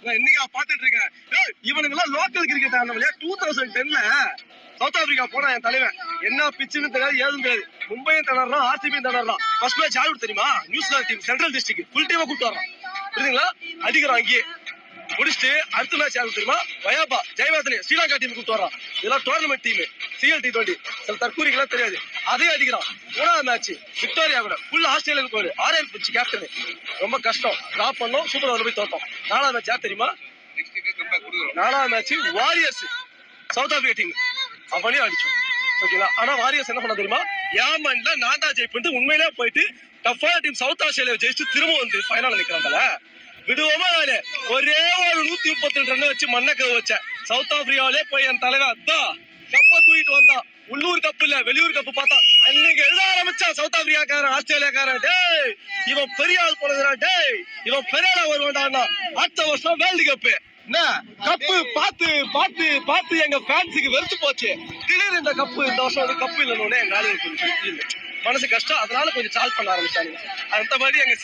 நான் இன்னைக்கு பாத்துட்டு இருக்கேன். இவனுங்க எல்லாம் லோக்கல் கிரிக்கெட் ஆனவங்களே 2010ல சவுத் ஆப்பிரிக்கா போனா என் தலைவன் என்ன பிச்சுன்னு தெரியாது ஏதும் தெரியாது. மும்பையும் திணறலாம், ஆர்சிபியும் திணறலாம். ஃபர்ஸ்ட் மேட்ச் யாரு தெரியுமா? New Zealand team, central district full டீமா கூப்பிட்டு வரோம். புரியுதுங்களா? அடிக்கிறோம் அங்கேயே முடிச்சுட்டு அடுத்த மேட்ச் யாரு தெரியுமா? வயாபா ஜெயவர்தனே ஸ்ரீலங்கா டீம் கூப்பிட்டு வரோம். இதெல்லாம் டோர்னமெண்ட் டீம், CL T20. சில தற்கூரிக்கெல்லாம் தெரியாது. அதே அடிக்கிறான். 3வது மேட்ச் விக்டோரியா கூட ஃபுல் ஆஸ்திரேலியாவுக்கு போயிரு. ஆர்எல் பிச்சு கேப்டன் ரொம்ப கஷ்டம். டிராப் பண்ணோம், சூப்பர் ஓவர் போய் தோத்தோம். 4வது மேட்ச் யார் தெரியுமா? 4வது match warriors south Africa team அவனையும் அடிச்சோம். ஓகேங்களா? ஆனா வாரியர்ஸ் என்ன பண்ண தெரியுமா? யாமன்ல நான் தான் ஜெயிப்பேன் உண்மையிலே போயிட்டு டஃப்பான டீம் சவுத் ஆஸ்திரேலியா ஜெயிச்சு திரும்ப வந்து ஃபைனல் நிக்கிறாங்கல்ல. விடுவோமா? ஒரே ஒரு 132 ரன் வச்சு மண்ணக்கவு வச்சேன். சவுத் ஆப்பிரிக்காவிலே போய் என் தலைவன் அதான் கப்ப தூக்கிட்டு வந்தான். உள்ளூர் கப்பு இல்ல வெளியூர் கப்பு பார்த்தா அன்னைக்கு எழுத ஆரம்பிச்சான் சவுத் ஆப்பிரிக்காக்காரன் ஆஸ்திரேலியாக்காரன். டேய் இவன் பெரிய ஆள் போனதுடா, டேய் இவன் பெரிய ஆளா வருவான்டா. அடுத்த வருஷம் வேர்ல்டு கப்பு என்ன கப்பு பார்த்து பார்த்து பார்த்து எங்க ஃபேன்ஸுக்கு வெறுத்து போச்சு. திடீர்னு இந்த கப்பு இந்த வருஷம் வந்து கப்பு இல்லைன்னு எங்க ஆளுங்க மனசு கஷ்டம். அதனால கொஞ்சம் சால்வ் பண்ண ஆரம்பிச்சாங்க. அந்த மாதிரி எங்க